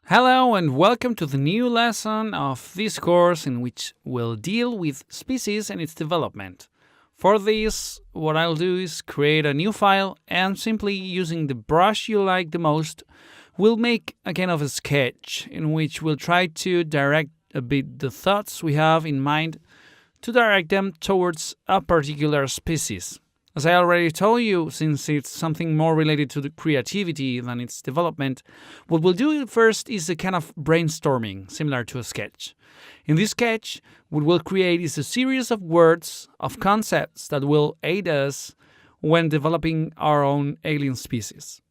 Hello and welcome to the new lesson of this course in which we'll deal with species and its development. For this, what I'll do is create a new file and simply using the brush you like the most, we'll make a kind of a sketch in which we'll try to direct a bit the thoughts we have in mind to direct them towards a particular species. As I already told you, since it's something more related to the creativity than its development, what we'll do first is a kind of brainstorming, similar to a sketch. In this sketch, what we'll create is a series of words, of concepts that will aid us when developing our own alien species.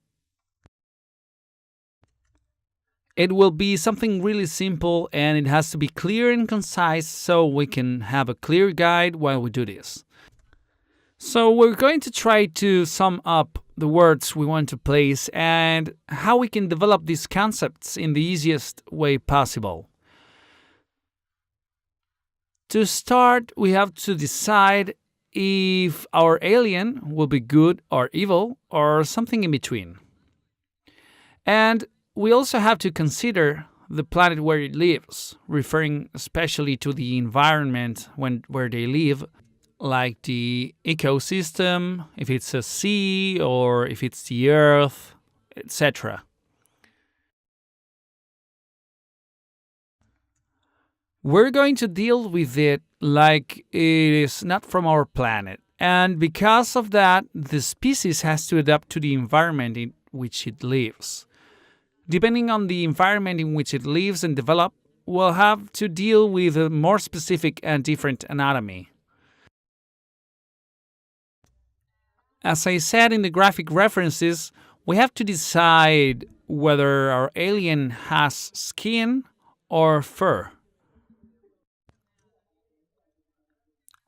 It will be something really simple and it has to be clear and concise so we can have a clear guide while we do this. So we're going to try to sum up the words we want to place and how we can develop these concepts in the easiest way possible. To start, we have to decide if our alien will be good or evil or something in between. And we also have to consider the planet where it lives, referring especially to the environment where they live, like the ecosystem, if it's a sea or if it's the earth, etc. We're going to deal with it like it is not from our planet, and because of that, the species has to adapt to the environment in which it lives. Depending on the environment in which it lives and develops, we'll have to deal with a more specific and different anatomy. As I said in the graphic references, we have to decide whether our alien has skin or fur.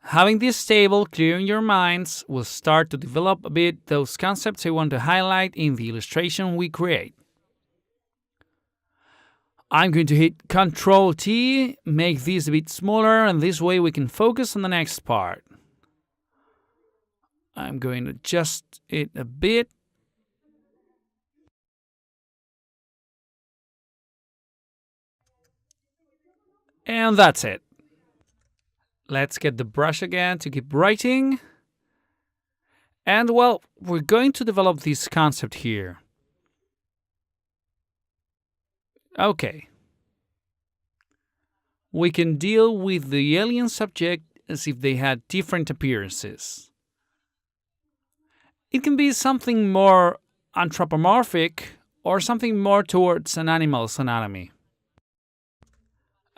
Having this table clear in your minds, we'll start to develop a bit those concepts I want to highlight in the illustration we create. I'm going to hit Ctrl T, make this a bit smaller, and this way we can focus on the next part. I'm going to adjust it a bit. And that's it. Let's get the brush again to keep writing. And well, we're going to develop this concept here. Okay. We can deal with the alien subject as if they had different appearances. It can be something more anthropomorphic or something more towards an animal's anatomy.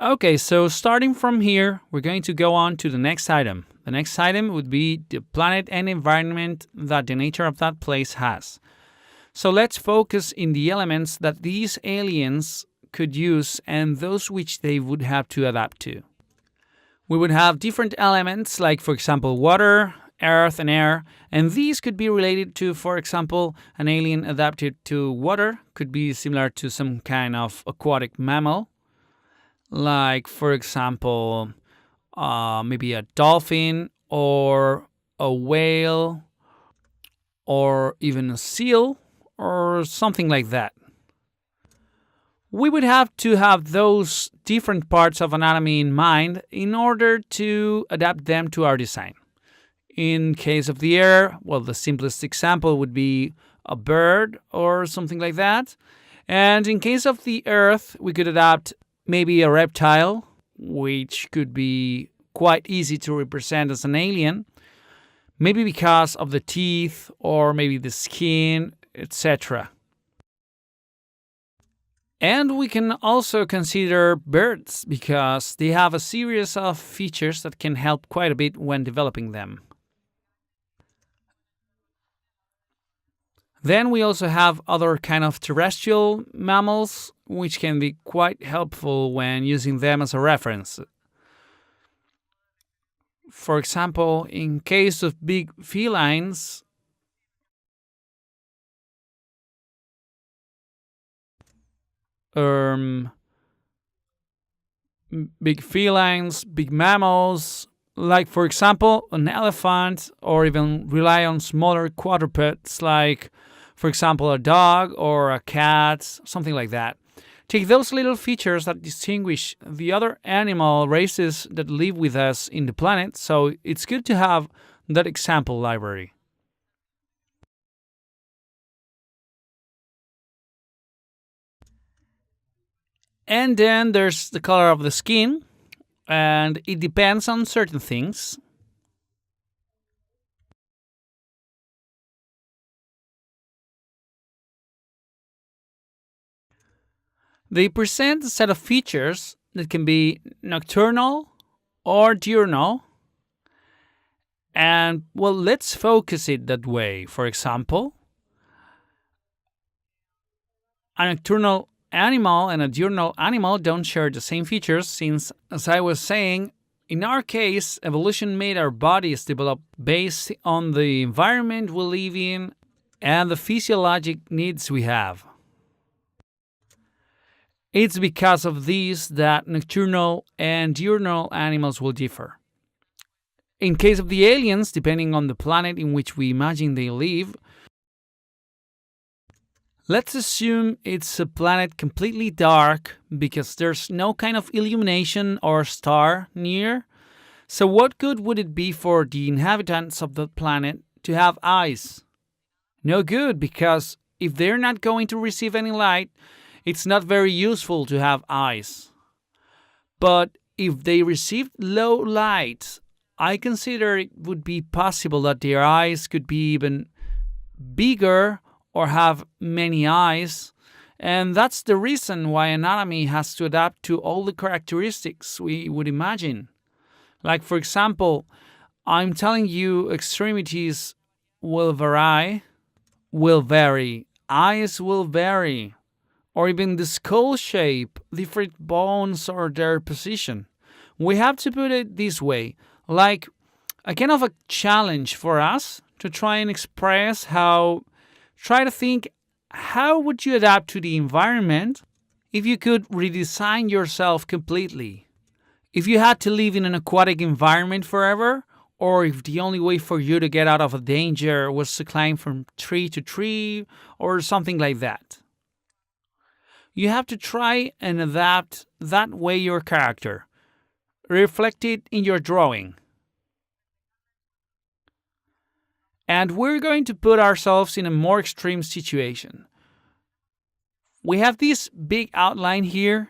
Okay, so starting from here, we're going to go on to the next item. The next item would be the planet and environment that the nature of that place has. So let's focus in the elements that these aliens could use and those which they would have to adapt to. We would have different elements like, for example, water, earth, and air, and these could be related to, for example, an alien adapted to water, could be similar to some kind of aquatic mammal, like, for example, maybe a dolphin or a whale or even a seal or something like that. We would have to have those different parts of anatomy in mind in order to adapt them to our design. In case of the air, well, the simplest example would be a bird or something like that. And in case of the earth, we could adapt maybe a reptile, which could be quite easy to represent as an alien, maybe because of the teeth or maybe the skin, etc. And we can also consider birds because they have a series of features that can help quite a bit when developing them. Then we also have other kind of terrestrial mammals, which can be quite helpful when using them as a reference. For example, in case of big felines, big mammals, like for example an elephant, or even rely on smaller quadrupeds like, for example, a dog or a cat, something like that. take those little features that distinguish the other animal races that live with us in the planet, so it's good to have that example library. And then there's the color of the skin, and it depends on certain things. They present a set of features that can be nocturnal or diurnal. And well, let's focus it that way. For example, a nocturnal animal and a diurnal animal don't share the same features since, as I was saying, in our case, evolution made our bodies develop based on the environment we live in and the physiologic needs we have. It's because of these that nocturnal and diurnal animals will differ. In case of the aliens, depending on the planet in which we imagine they live, let's assume it's a planet completely dark because there's no kind of illumination or star near. So, what good would it be for the inhabitants of the planet to have eyes? No good, because if they're not going to receive any light, it's not very useful to have eyes. But if they received low light, I consider it would be possible that their eyes could be even bigger or have many eyes. And that's the reason why anatomy has to adapt to all the characteristics we would imagine. Like, for example, I'm telling you extremities will vary, eyes will vary, or even the skull shape, different bones or their position. We have to put it this way, like a kind of a challenge for us to try and try to think how would you adapt to the environment if you could redesign yourself completely? If you had to live in an aquatic environment forever, or if the only way for you to get out of a danger was to climb from tree to tree, or something like that. You have to try and adapt that way your character. Reflect it in your drawing. And we're going to put ourselves in a more extreme situation. We have this big outline here,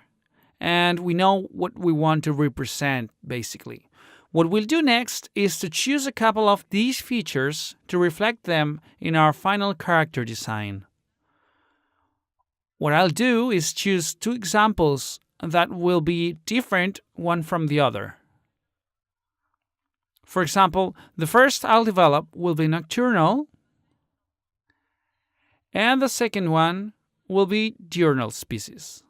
and we know what we want to represent, basically. What we'll do next is to choose a couple of these features to reflect them in our final character design. What I'll do is choose two examples that will be different one from the other. For example, the first I'll develop will be nocturnal, and the second one will be diurnal species.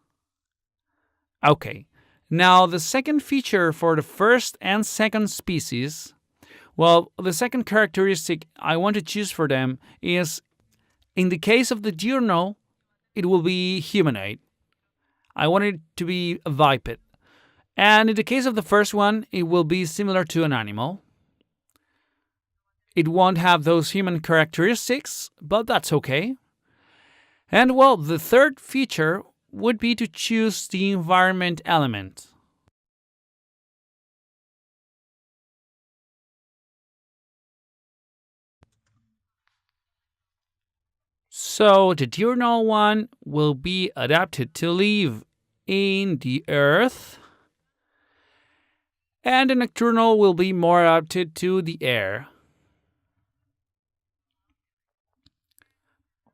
Okay, now the second feature for the first and second species, well, the second characteristic I want to choose for them is, in the case of the diurnal, it will be humanoid. I want it to be a biped. And in the case of the first one, it will be similar to an animal. It won't have those human characteristics, but that's okay. And well, the third feature would be to choose the environment element. So the diurnal one will be adapted to live in the earth, and the nocturnal will be more adapted to the air.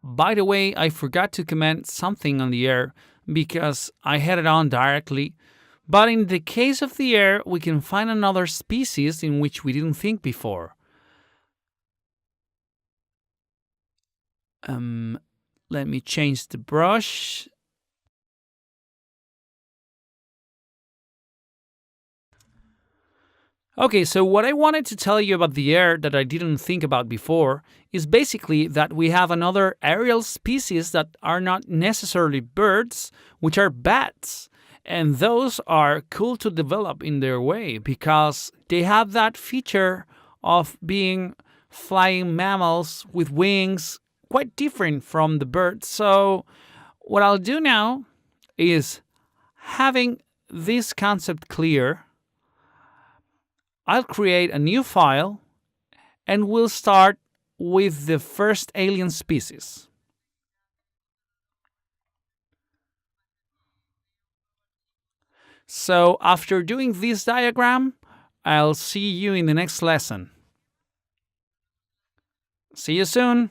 By the way, I forgot to comment something on the air because I had it on directly. But in the case of the air, we can find another species in which we didn't think before. Let me change the brush. Okay, so what I wanted to tell you about the air that I didn't think about before is basically that we have another aerial species that are not necessarily birds, which are bats. And those are cool to develop in their way because they have that feature of being flying mammals with wings, quite different from the birds. So what I'll do now is having this concept clear. I'll create a new file and we'll start with the first alien species. So after doing this diagram, I'll see you in the next lesson. See you soon!